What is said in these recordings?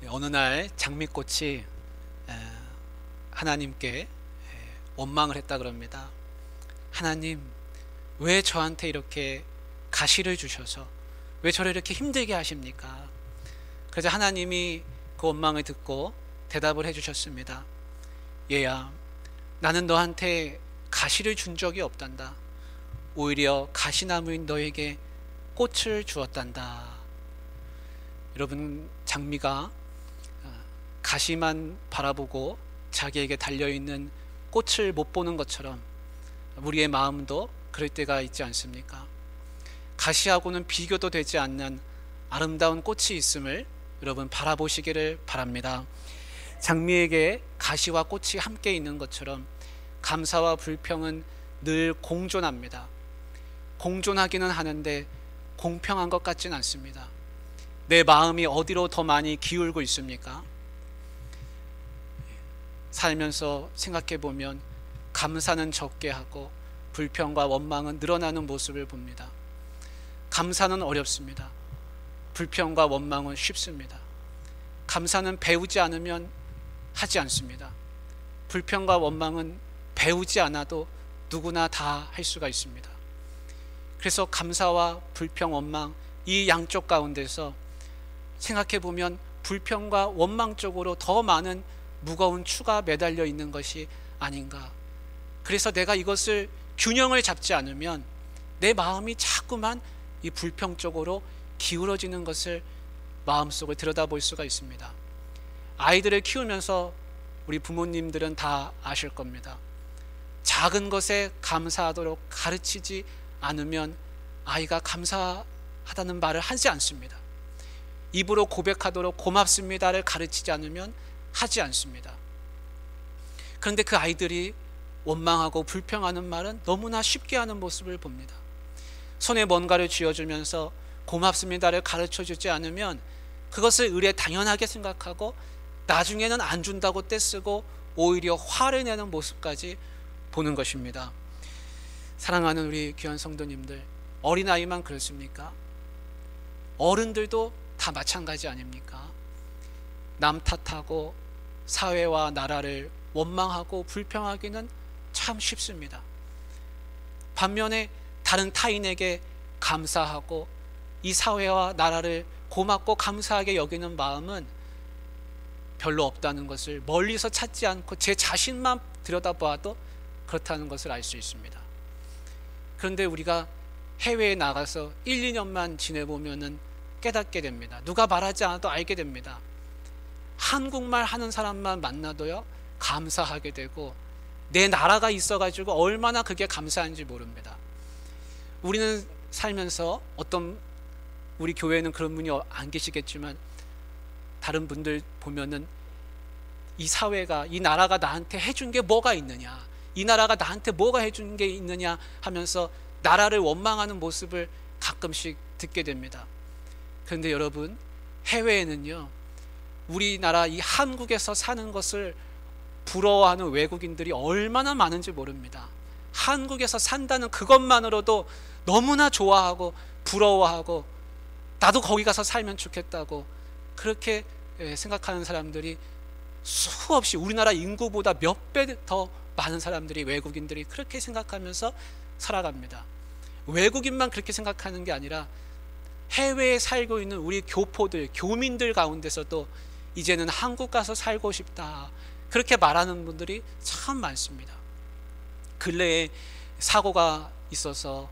어느 날 장미꽃이 하나님께 원망을 했다 그럽니다. 하나님, 왜 저한테 이렇게 가시를 주셔서 왜 저를 이렇게 힘들게 하십니까? 그래서 하나님이 그 원망을 듣고 대답을 해주셨습니다. 얘야, 나는 너한테 가시를 준 적이 없단다. 오히려 가시나무인 너에게 꽃을 주었단다. 여러분, 장미가 가시만 바라보고 자기에게 달려있는 꽃을 못 보는 것처럼 우리의 마음도 그럴 때가 있지 않습니까? 가시하고는 비교도 되지 않는 아름다운 꽃이 있음을 여러분 바라보시기를 바랍니다. 장미에게 가시와 꽃이 함께 있는 것처럼 감사와 불평은 늘 공존합니다. 공존하기는 하는데 공평한 것 같진 않습니다. 내 마음이 어디로 더 많이 기울고 있습니까? 살면서 생각해 보면 감사는 적게 하고 불평과 원망은 늘어나는 모습을 봅니다. 감사는 어렵습니다. 불평과 원망은 쉽습니다. 감사는 배우지 않으면 하지 않습니다. 불평과 원망은 배우지 않아도 누구나 다 할 수가 있습니다. 그래서 감사와 불평, 원망 이 양쪽 가운데서 생각해 보면 불평과 원망 쪽으로 더 많은 무거운 추가 매달려 있는 것이 아닌가. 그래서 내가 이것을 균형을 잡지 않으면 내 마음이 자꾸만 이 불평 쪽으로 기울어지는 것을 마음속을 들여다볼 수가 있습니다. 아이들을 키우면서 우리 부모님들은 다 아실 겁니다. 작은 것에 감사하도록 가르치지 않으면 아이가 감사하다는 말을 하지 않습니다. 입으로 고백하도록 고맙습니다를 가르치지 않으면 하지 않습니다. 그런데 그 아이들이 원망하고 불평하는 말은 너무나 쉽게 하는 모습을 봅니다. 손에 뭔가를 쥐어주면서 고맙습니다를 가르쳐주지 않으면 그것을 의례 당연하게 생각하고 나중에는 안 준다고 떼쓰고 오히려 화를 내는 모습까지 보는 것입니다. 사랑하는 우리 귀한 성도님들, 어린아이만 그렇습니까? 어른들도 다 마찬가지 아닙니까? 남 탓하고 사회와 나라를 원망하고 불평하기는 참 쉽습니다. 반면에 다른 타인에게 감사하고 이 사회와 나라를 고맙고 감사하게 여기는 마음은 별로 없다는 것을 멀리서 찾지 않고 제 자신만 들여다봐도 그렇다는 것을 알 수 있습니다. 그런데 우리가 해외에 나가서 1, 2년만 지내보면은 깨닫게 됩니다. 누가 말하지 않아도 알게 됩니다. 한국말 하는 사람만 만나도요, 감사하게 되고 내 나라가 있어가지고 얼마나 그게 감사한지 모릅니다. 우리는 살면서 어떤 우리 교회에는 그런 분이 안 계시겠지만 다른 분들 보면은 이 사회가, 이 나라가 나한테 해준 게 뭐가 있느냐, 이 나라가 나한테 뭐가 해준 게 있느냐 하면서 나라를 원망하는 모습을 가끔씩 듣게 됩니다. 그런데 여러분, 해외에는요, 우리나라 이 한국에서 사는 것을 부러워하는 외국인들이 얼마나 많은지 모릅니다. 한국에서 산다는 그것만으로도 너무나 좋아하고 부러워하고 나도 거기 가서 살면 좋겠다고 그렇게 생각하는 사람들이 수없이, 우리나라 인구보다 몇 배 더 많은 사람들이, 외국인들이 그렇게 생각하면서 살아갑니다. 외국인만 그렇게 생각하는 게 아니라 해외에 살고 있는 우리 교포들, 교민들 가운데서도 이제는 한국 가서 살고 싶다 그렇게 말하는 분들이 참 많습니다. 근래에 사고가 있어서,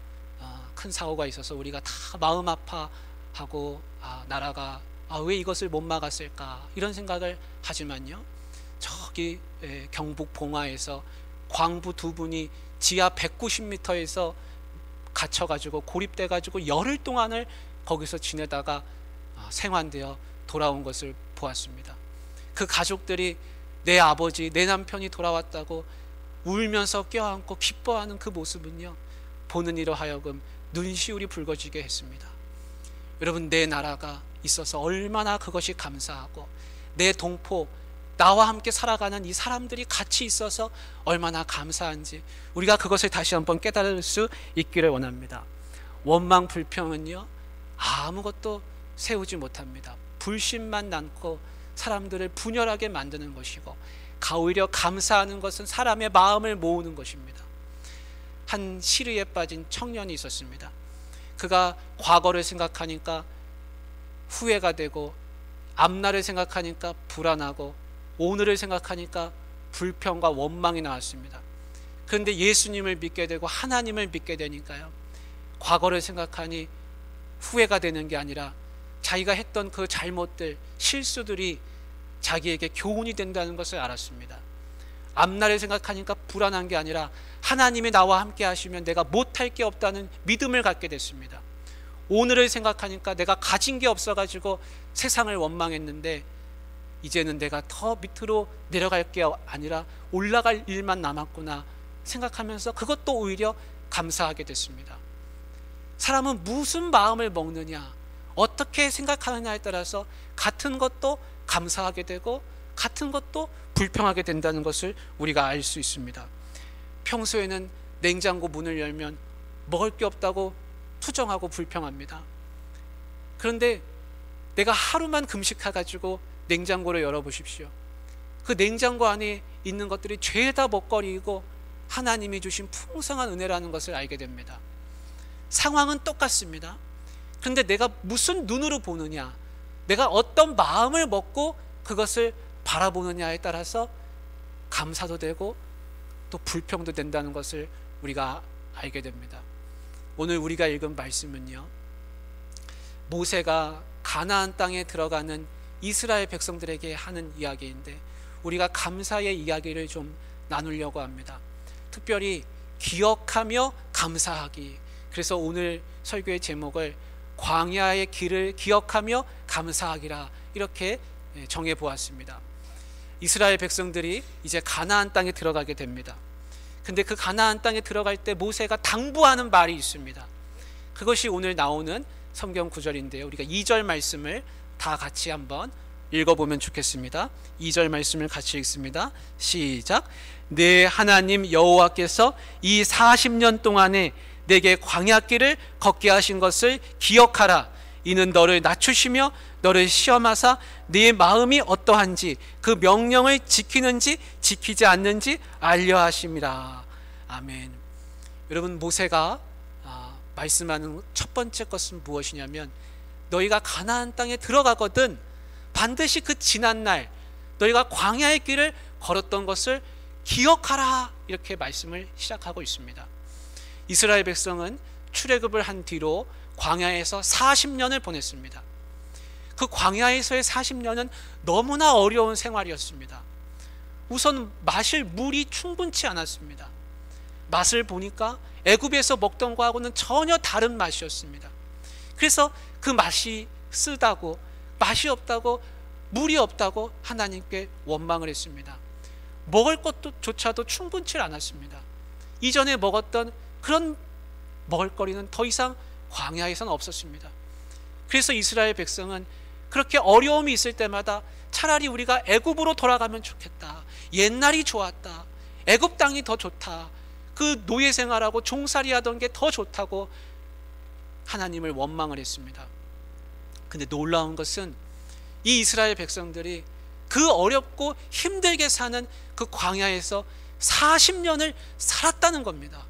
큰 사고가 있어서 우리가 다 마음 아파하고 나라가 왜 이것을 못 막았을까 이런 생각을 하지만요, 저기 경북 봉화에서 광부 두 분이 지하 190m에서 갇혀가지고 고립돼가지고 열흘 동안을 거기서 지내다가 생환되어 돌아온 것을 보았습니다. 그 가족들이 내 아버지, 내 남편이 돌아왔다고 울면서 껴안고 기뻐하는 그 모습은요, 보는 이로 하여금 눈시울이 붉어지게 했습니다. 여러분, 내 나라가 있어서 얼마나 그것이 감사하고 내 동포, 나와 함께 살아가는 이 사람들이 같이 있어서 얼마나 감사한지 우리가 그것을 다시 한번 깨달을 수 있기를 원합니다. 원망 불평은요, 아무것도 세우지 못합니다. 불신만 남고 사람들을 분열하게 만드는 것이고, 오히려 감사하는 것은 사람의 마음을 모으는 것입니다. 한 시리에 빠진 청년이 있었습니다. 그가 과거를 생각하니까 후회가 되고, 앞날을 생각하니까 불안하고, 오늘을 생각하니까 불평과 원망이 나왔습니다. 그런데 예수님을 믿게 되고 하나님을 믿게 되니까요, 과거를 생각하니 후회가 되는 게 아니라 자기가 했던 그 잘못들, 실수들이 자기에게 교훈이 된다는 것을 알았습니다. 앞날을 생각하니까 불안한 게 아니라 하나님이 나와 함께 하시면 내가 못할 게 없다는 믿음을 갖게 됐습니다. 오늘을 생각하니까 내가 가진 게 없어가지고 세상을 원망했는데, 이제는 내가 더 밑으로 내려갈 게 아니라 올라갈 일만 남았구나 생각하면서 그것도 오히려 감사하게 됐습니다. 사람은 무슨 마음을 먹느냐, 어떻게 생각하느냐에 따라서 같은 것도 감사하게 되고 같은 것도 불평하게 된다는 것을 우리가 알 수 있습니다. 평소에는 냉장고 문을 열면 먹을 게 없다고 투정하고 불평합니다. 그런데 내가 하루만 금식해가지고 냉장고를 열어보십시오. 그 냉장고 안에 있는 것들이 죄다 먹거리이고 하나님이 주신 풍성한 은혜라는 것을 알게 됩니다. 상황은 똑같습니다. 그런데 내가 무슨 눈으로 보느냐, 내가 어떤 마음을 먹고 그것을 바라보느냐에 따라서 감사도 되고 또 불평도 된다는 것을 우리가 알게 됩니다. 오늘 우리가 읽은 말씀은요, 모세가 가나안 땅에 들어가는 이스라엘 백성들에게 하는 이야기인데, 우리가 감사의 이야기를 좀 나누려고 합니다. 특별히 기억하며 감사하기. 그래서 오늘 설교의 제목을 광야의 길을 기억하며 감사하기라 이렇게 정해 보았습니다. 이스라엘 백성들이 이제 가나안 땅에 들어가게 됩니다. 근데 그 가나안 땅에 들어갈 때 모세가 당부하는 말이 있습니다. 그것이 오늘 나오는 성경 구절인데요, 우리가 2절 말씀을 다 같이 한번 읽어보면 좋겠습니다. 2절 말씀을 같이 읽습니다. 시작. 내 하나님 여호와께서 이 40년 동안에 내게 광야길을 걷게 하신 것을 기억하라. 이는 너를 낮추시며 너를 시험하사 네 마음이 어떠한지 그 명령을 지키는지 지키지 않는지 알려 하심이라. 아멘. 여러분, 모세가 말씀하는 첫 번째 것은 무엇이냐면, 너희가 가나안 땅에 들어가거든 반드시 그 지난 날 너희가 광야의 길을 걸었던 것을 기억하라, 이렇게 말씀을 시작하고 있습니다. 이스라엘 백성은 출애굽을 한 뒤로 광야에서 40년을 보냈습니다. 그 광야에서의 40년은 너무나 어려운 생활이었습니다. 우선 마실 물이 충분치 않았습니다. 맛을 보니까 애굽에서 먹던 거하고는 전혀 다른 맛이었습니다. 그래서 그 맛이 쓰다고, 맛이 없다고, 물이 없다고 하나님께 원망을 했습니다. 먹을 것도 조차도 충분치 않았습니다. 이전에 먹었던 그런 먹을거리는 더 이상 광야에서는 없었습니다. 그래서 이스라엘 백성은 그렇게 어려움이 있을 때마다 차라리 우리가 애굽으로 돌아가면 좋겠다, 옛날이 좋았다, 애굽 땅이 더 좋다, 그 노예 생활하고 종살이 하던 게 더 좋다고 하나님을 원망을 했습니다. 근데 놀라운 것은 이 이스라엘 백성들이 그 어렵고 힘들게 사는 그 광야에서 40년을 살았다는 겁니다.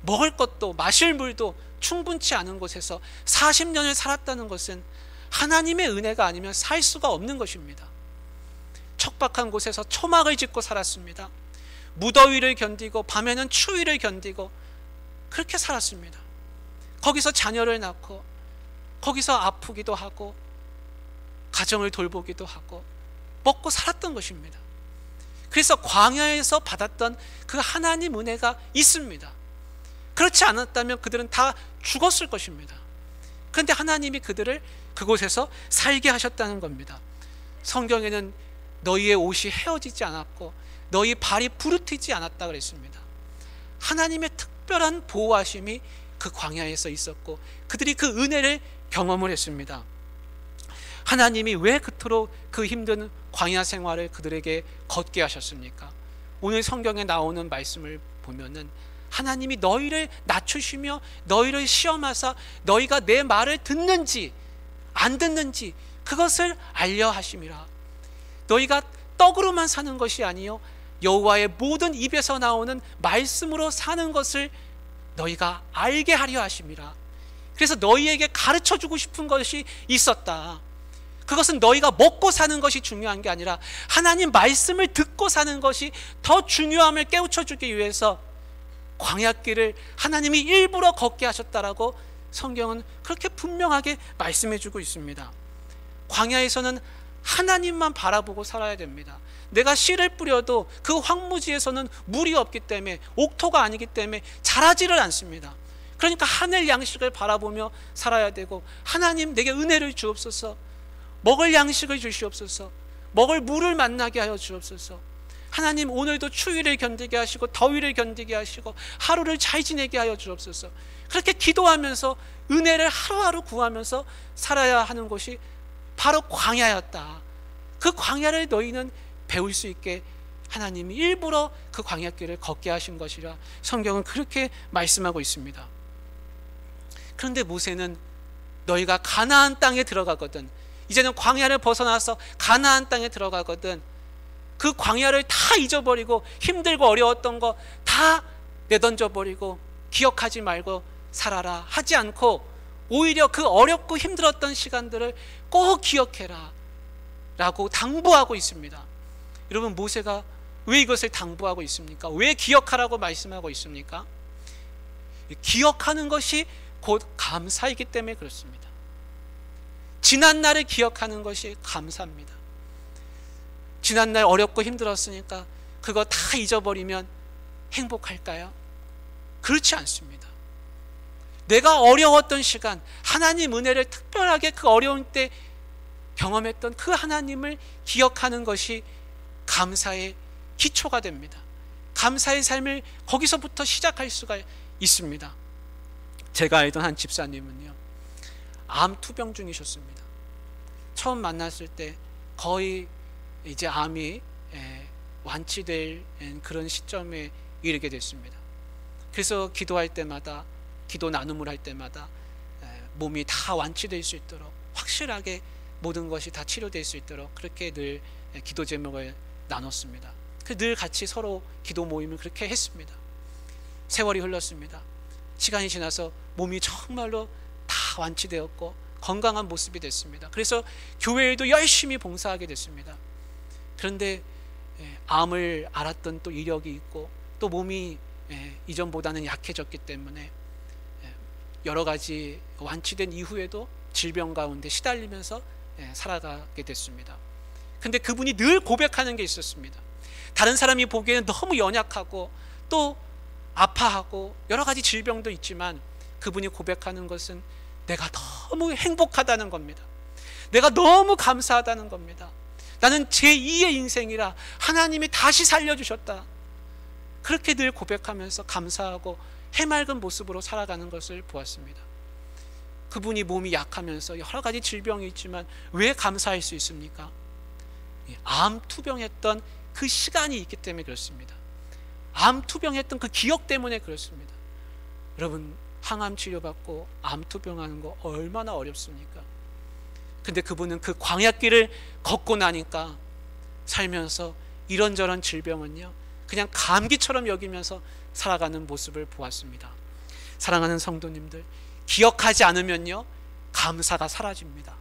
먹을 것도 마실 물도 충분치 않은 곳에서 40년을 살았다는 것은 하나님의 은혜가 아니면 살 수가 없는 것입니다. 척박한 곳에서 초막을 짓고 살았습니다. 무더위를 견디고 밤에는 추위를 견디고 그렇게 살았습니다. 거기서 자녀를 낳고 거기서 아프기도 하고 가정을 돌보기도 하고 먹고 살았던 것입니다. 그래서 광야에서 받았던 그 하나님 은혜가 있습니다. 그렇지 않았다면 그들은 다 죽었을 것입니다. 그런데 하나님이 그들을 그곳에서 살게 하셨다는 겁니다. 성경에는 너희의 옷이 헤어지지 않았고 너희 발이 부르트지 않았다 그랬습니다. 하나님의 특별한 보호하심이 그 광야에서 있었고 그들이 그 은혜를 경험을 했습니다. 하나님이 왜 그토록 그 힘든 광야 생활을 그들에게 걷게 하셨습니까? 오늘 성경에 나오는 말씀을 보면은 하나님이 너희를 낮추시며 너희를 시험하사 너희가 내 말을 듣는지 안 듣는지 그것을 알려 하심이라. 너희가 떡으로만 사는 것이 아니요 여호와의 모든 입에서 나오는 말씀으로 사는 것을 너희가 알게 하려 하심이라. 그래서 너희에게 가르쳐주고 싶은 것이 있었다. 그것은 너희가 먹고 사는 것이 중요한 게 아니라 하나님 말씀을 듣고 사는 것이 더 중요함을 깨우쳐주기 위해서 광야길을 하나님이 일부러 걷게 하셨다라고 성경은 그렇게 분명하게 말씀해주고 있습니다. 광야에서는 하나님만 바라보고 살아야 됩니다. 내가 씨를 뿌려도 그 황무지에서는 물이 없기 때문에, 옥토가 아니기 때문에 자라지를 않습니다. 그러니까 하늘 양식을 바라보며 살아야 되고, 하나님 내게 은혜를 주옵소서, 먹을 양식을 주시옵소서, 먹을 물을 만나게 하여 주옵소서, 하나님 오늘도 추위를 견디게 하시고 더위를 견디게 하시고 하루를 잘 지내게 하여 주옵소서. 그렇게 기도하면서 은혜를 하루하루 구하면서 살아야 하는 것이 바로 광야였다. 그 광야를 너희는 배울 수 있게 하나님이 일부러 그 광야길을 걷게 하신 것이라 성경은 그렇게 말씀하고 있습니다. 그런데 모세는 너희가 가나안 땅에 들어가거든, 이제는 광야를 벗어나서 가나안 땅에 들어가거든, 그 광야를 다 잊어버리고 힘들고 어려웠던 거 다 내던져버리고 기억하지 말고 살아라 하지 않고 오히려 그 어렵고 힘들었던 시간들을 꼭 기억해라 라고 당부하고 있습니다. 여러분, 모세가 왜 이것을 당부하고 있습니까? 왜 기억하라고 말씀하고 있습니까? 기억하는 것이 곧 감사이기 때문에 그렇습니다. 지난 날을 기억하는 것이 감사입니다. 지난 날 어렵고 힘들었으니까 그거 다 잊어버리면 행복할까요? 그렇지 않습니다. 내가 어려웠던 시간, 하나님 은혜를 특별하게 그 어려운 때 경험했던 그 하나님을 기억하는 것이 감사의 기초가 됩니다. 감사의 삶을 거기서부터 시작할 수가 있습니다. 제가 알던 한 집사님은요, 암 투병 중이셨습니다. 처음 만났을 때 거의 이제 암이 완치될 그런 시점에 이르게 됐습니다. 그래서 기도할 때마다, 기도 나눔을 할 때마다 몸이 다 완치될 수 있도록, 확실하게 모든 것이 다 치료될 수 있도록 그렇게 늘 기도 제목을 나눴습니다. 늘 같이 서로 기도 모임을 그렇게 했습니다. 세월이 흘렀습니다. 시간이 지나서 몸이 정말로 다 완치되었고 건강한 모습이 됐습니다. 그래서 교회에도 열심히 봉사하게 됐습니다. 그런데 암을 알았던 또 이력이 있고 또 몸이 이전보다는 약해졌기 때문에 여러 가지 완치된 이후에도 질병 가운데 시달리면서 살아가게 됐습니다. 근데 그분이 늘 고백하는 게 있었습니다. 다른 사람이 보기에는 너무 연약하고 또 아파하고 여러 가지 질병도 있지만 그분이 고백하는 것은 내가 너무 행복하다는 겁니다. 내가 너무 감사하다는 겁니다. 나는 제2의 인생이라 하나님이 다시 살려주셨다. 그렇게 늘 고백하면서 감사하고 해맑은 모습으로 살아가는 것을 보았습니다. 그분이 몸이 약하면서 여러 가지 질병이 있지만 왜 감사할 수 있습니까? 암 투병했던 그 시간이 있기 때문에 그렇습니다. 암 투병했던 그 기억 때문에 그렇습니다. 여러분, 항암 치료받고 암 투병하는 거 얼마나 어렵습니까? 근데 그분은 그 광야길을 걷고 나니까 살면서 이런저런 질병은요 그냥 감기처럼 여기면서 살아가는 모습을 보았습니다. 사랑하는 성도님들, 기억하지 않으면요 감사가 사라집니다.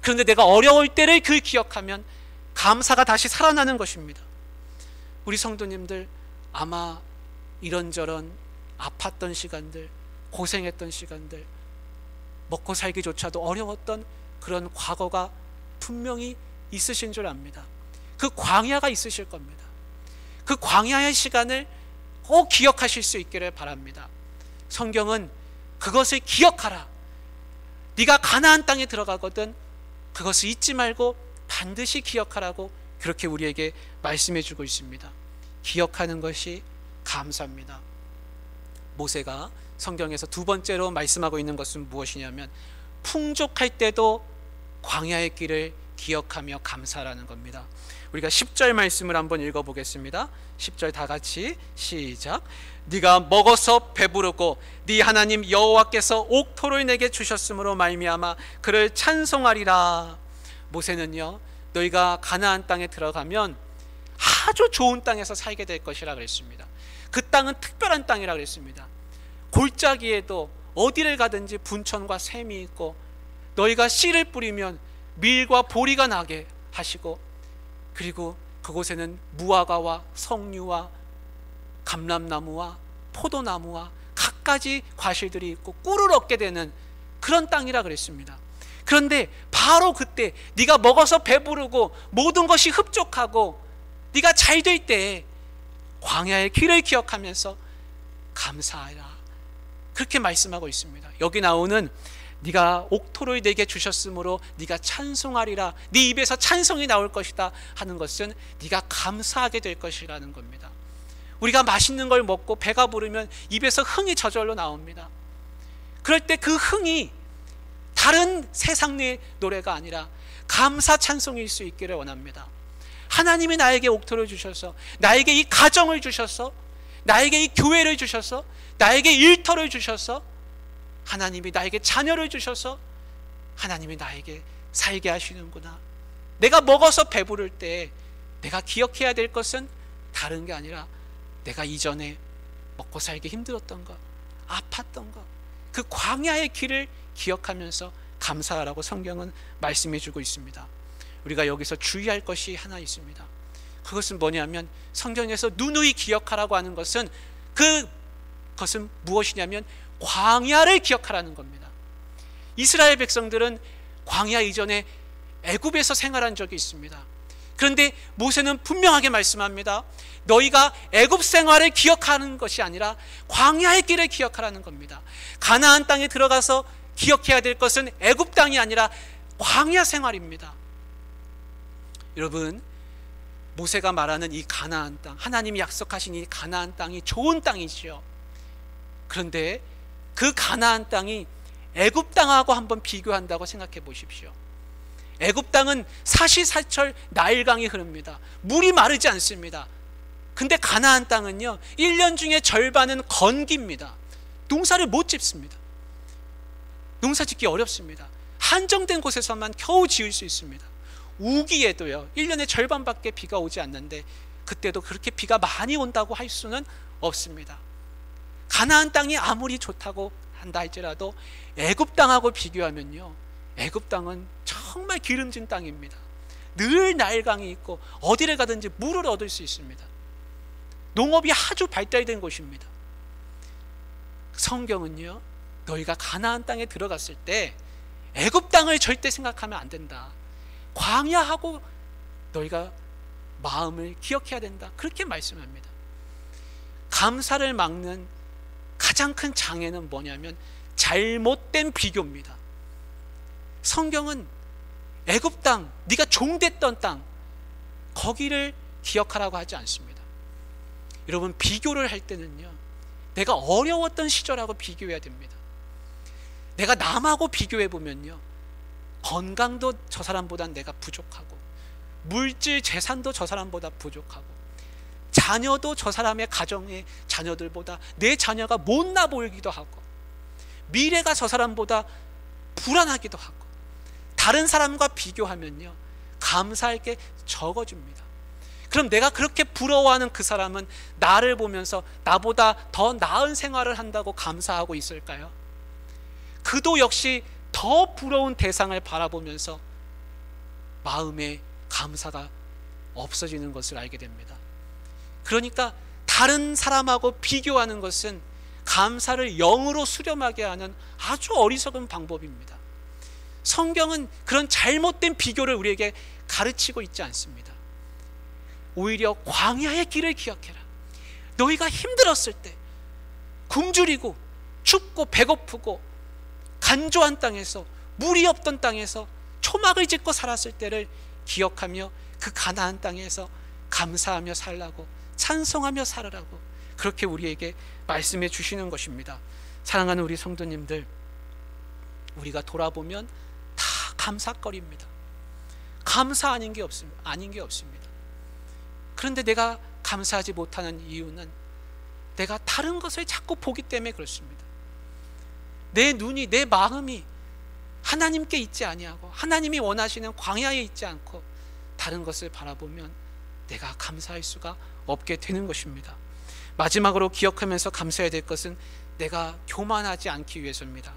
그런데 내가 어려울 때를 그 기억하면 감사가 다시 살아나는 것입니다. 우리 성도님들 아마 이런저런 아팠던 시간들, 고생했던 시간들, 먹고 살기조차도 어려웠던 그런 과거가 분명히 있으신 줄 압니다. 그 광야가 있으실 겁니다. 그 광야의 시간을 꼭 기억하실 수 있기를 바랍니다. 성경은 그것을 기억하라. 네가 가나안 땅에 들어가거든 그것을 잊지 말고 반드시 기억하라고 그렇게 우리에게 말씀해 주고 있습니다. 기억하는 것이 감사입니다. 모세가 성경에서 두 번째로 말씀하고 있는 것은 무엇이냐면 풍족할 때도 광야의 길을 기억하며 감사라는 겁니다. 우리가 10절 말씀을 한번 읽어보겠습니다. 10절 다 같이 시작. 네가 먹어서 배부르고 네 하나님 여호와께서 옥토를 내게 주셨으므로 말미암아 그를 찬송하리라. 모세는요 너희가 가나안 땅에 들어가면 아주 좋은 땅에서 살게 될 것이라 그랬습니다. 그 땅은 특별한 땅이라 그랬습니다. 골짜기에도 어디를 가든지 분천과 샘이 있고, 너희가 씨를 뿌리면 밀과 보리가 나게 하시고, 그리고 그곳에는 무화과와 석류와 감람나무와 포도나무와 갖가지 과실들이 있고 꿀을 얻게 되는 그런 땅이라 그랬습니다. 그런데 바로 그때 네가 먹어서 배부르고 모든 것이 흡족하고 네가 잘 될 때 광야의 길을 기억하면서 감사하라, 그렇게 말씀하고 있습니다. 여기 나오는 네가 옥토를 내게 주셨으므로 네가 찬송하리라, 네 입에서 찬송이 나올 것이다 하는 것은 네가 감사하게 될 것이라는 겁니다. 우리가 맛있는 걸 먹고 배가 부르면 입에서 흥이 저절로 나옵니다. 그럴 때 그 흥이 다른 세상의 노래가 아니라 감사 찬송일 수 있기를 원합니다. 하나님이 나에게 옥토를 주셔서, 나에게 이 가정을 주셔서, 나에게 이 교회를 주셔서, 나에게 일터를 주셔서, 하나님이 나에게 자녀를 주셔서 하나님이 나에게 살게 하시는구나. 내가 먹어서 배부를 때 내가 기억해야 될 것은 다른 게 아니라 내가 이전에 먹고 살기 힘들었던 것, 아팠던 것, 그 광야의 길을 기억하면서 감사하라고 성경은 말씀해 주고 있습니다. 우리가 여기서 주의할 것이 하나 있습니다. 그것은 뭐냐면, 성경에서 누누이 기억하라고 하는 것은 그것은 무엇이냐면 광야를 기억하라는 겁니다. 이스라엘 백성들은 광야 이전에 애굽에서 생활한 적이 있습니다. 그런데 모세는 분명하게 말씀합니다. 너희가 애굽 생활을 기억하는 것이 아니라 광야의 길을 기억하라는 겁니다. 가나안 땅에 들어가서 기억해야 될 것은 애굽 땅이 아니라 광야 생활입니다. 여러분, 모세가 말하는 이 가나안 땅, 하나님이 약속하신 이 가나안 땅이 좋은 땅이지요. 그런데 그 가나안 땅이 애굽 땅하고 한번 비교한다고 생각해 보십시오. 애굽 땅은 사시사철 나일강이 흐릅니다. 물이 마르지 않습니다. 근데 가나안 땅은요, 1년 중에 절반은 건기입니다. 농사를 못 짓습니다. 농사 짓기 어렵습니다. 한정된 곳에서만 겨우 지을 수 있습니다. 우기에도요, 1년의 절반밖에 비가 오지 않는데 그때도 그렇게 비가 많이 온다고 할 수는 없습니다. 가나안 땅이 아무리 좋다고 한다 할지라도 애굽 땅하고 비교하면요, 애굽 땅은 정말 기름진 땅입니다. 늘 나일강이 있고 어디를 가든지 물을 얻을 수 있습니다. 농업이 아주 발달된 곳입니다. 성경은요, 너희가 가나안 땅에 들어갔을 때 애굽 땅을 절대 생각하면 안 된다. 광야하고 너희가 마음을 기억해야 된다, 그렇게 말씀합니다. 감사를 막는 가장 큰 장애는 뭐냐면 잘못된 비교입니다. 성경은 애굽 땅, 네가 종됐던 땅, 거기를 기억하라고 하지 않습니다. 여러분, 비교를 할 때는요, 내가 어려웠던 시절하고 비교해야 됩니다. 내가 남하고 비교해 보면요, 건강도 저 사람보다 내가 부족하고, 물질 재산도 저 사람보다 부족하고, 자녀도 저 사람의 가정의 자녀들보다 내 자녀가 못나 보이기도 하고, 미래가 저 사람보다 불안하기도 하고, 다른 사람과 비교하면요, 감사할 게 적어집니다. 그럼 내가 그렇게 부러워하는 그 사람은 나를 보면서 나보다 더 나은 생활을 한다고 감사하고 있을까요? 그도 역시 더 부러운 대상을 바라보면서 마음에 감사가 없어지는 것을 알게 됩니다. 그러니까 다른 사람하고 비교하는 것은 감사를 0으로 수렴하게 하는 아주 어리석은 방법입니다. 성경은 그런 잘못된 비교를 우리에게 가르치고 있지 않습니다. 오히려 광야의 길을 기억해라. 너희가 힘들었을 때, 굶주리고 춥고 배고프고 간조한 땅에서, 물이 없던 땅에서 초막을 짓고 살았을 때를 기억하며 그 가나안 땅에서 감사하며 살라고, 찬송하며 살으라고, 그렇게 우리에게 말씀해 주시는 것입니다. 사랑하는 우리 성도님들, 우리가 돌아보면 다 감사거리입니다. 감사 아닌 게 없습니다. 그런데 내가 감사하지 못하는 이유는 내가 다른 것을 자꾸 보기 때문에 그렇습니다. 내 눈이, 내 마음이 하나님께 있지 아니하고 하나님이 원하시는 광야에 있지 않고 다른 것을 바라보면 내가 감사할 수가 없게 되는 것입니다. 마지막으로 기억하면서 감사해야 될 것은 내가 교만하지 않기 위해서입니다.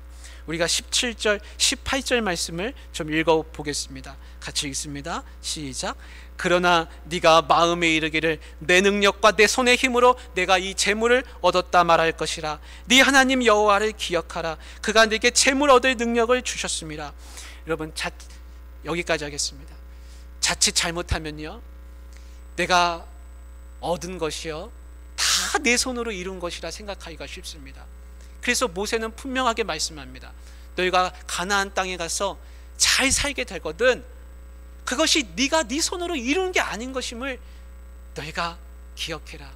우리가 17절, 18절 말씀을 좀 읽어보겠습니다. 같이 읽습니다. 시작. 그러나 네가 마음에 이르기를 내 능력과 내 손의 힘으로 내가 이 재물을 얻었다 말할 것이라. 네 하나님 여호와를 기억하라. 그가 네게 재물 얻을 능력을 주셨습니다. 여러분, 여기까지 하겠습니다. 자칫 잘못하면요, 내가 얻은 것이요 다 내 손으로 이룬 것이라 생각하기가 쉽습니다. 그래서 모세는 분명하게 말씀합니다. 너희가 가나안 땅에 가서 잘 살게 되거든 그것이 네가 네 손으로 이룬 게 아닌 것임을 너희가 기억해라.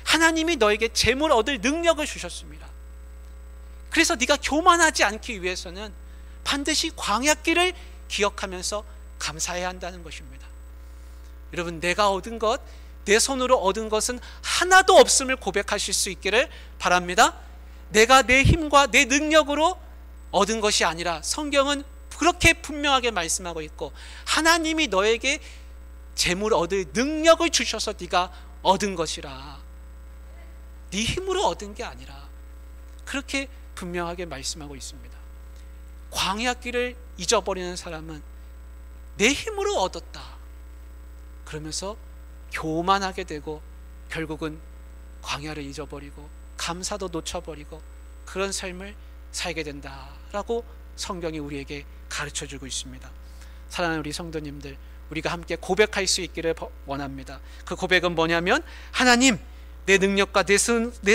하나님이 너에게 재물 얻을 능력을 주셨습니다. 그래서 네가 교만하지 않기 위해서는 반드시 광야길을 기억하면서 감사해야 한다는 것입니다. 여러분, 내가 얻은 것, 내 손으로 얻은 것은 하나도 없음을 고백하실 수 있기를 바랍니다. 내가 내 힘과 내 능력으로 얻은 것이 아니라 성경은 그렇게 분명하게 말씀하고 있고 하나님이 너에게 재물 얻을 능력을 주셔서 네가 얻은 것이라, 네 힘으로 얻은 게 아니라, 그렇게 분명하게 말씀하고 있습니다. 광야길을 잊어버리는 사람은 내 힘으로 얻었다 그러면서 교만하게 되고 결국은 광야를 잊어버리고 감사도 놓쳐버리고 그런 삶을 살게 된다라고 성경이 우리에게 가르쳐주고 있습니다. 사랑하는 우리 성도님들, 우리가 함께 고백할 수 있기를 원합니다. 그 고백은 뭐냐면, 하나님, 내 능력과 내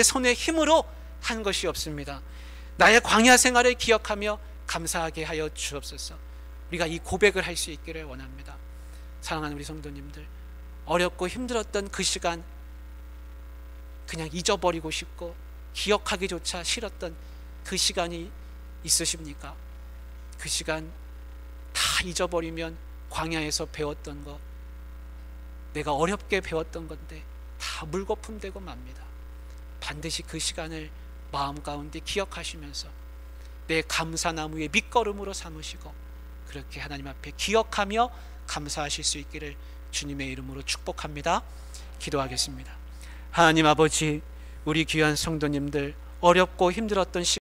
손의 힘으로 한 것이 없습니다. 나의 광야 생활을 기억하며 감사하게 하여 주옵소서. 우리가 이 고백을 할 수 있기를 원합니다. 사랑하는 우리 성도님들, 어렵고 힘들었던 그 시간 그냥 잊어버리고 싶고 기억하기조차 싫었던 그 시간이 있으십니까? 그 시간 다 잊어버리면 광야에서 배웠던 것, 내가 어렵게 배웠던 건데 다 물거품 되고 맙니다. 반드시 그 시간을 마음 가운데 기억하시면서 내 감사나무의 밑거름으로 삼으시고 그렇게 하나님 앞에 기억하며 감사하실 수 있기를 주님의 이름으로 축복합니다. 기도하겠습니다. 하나님 아버지, 우리 귀한 성도님들 어렵고 힘들었던 시간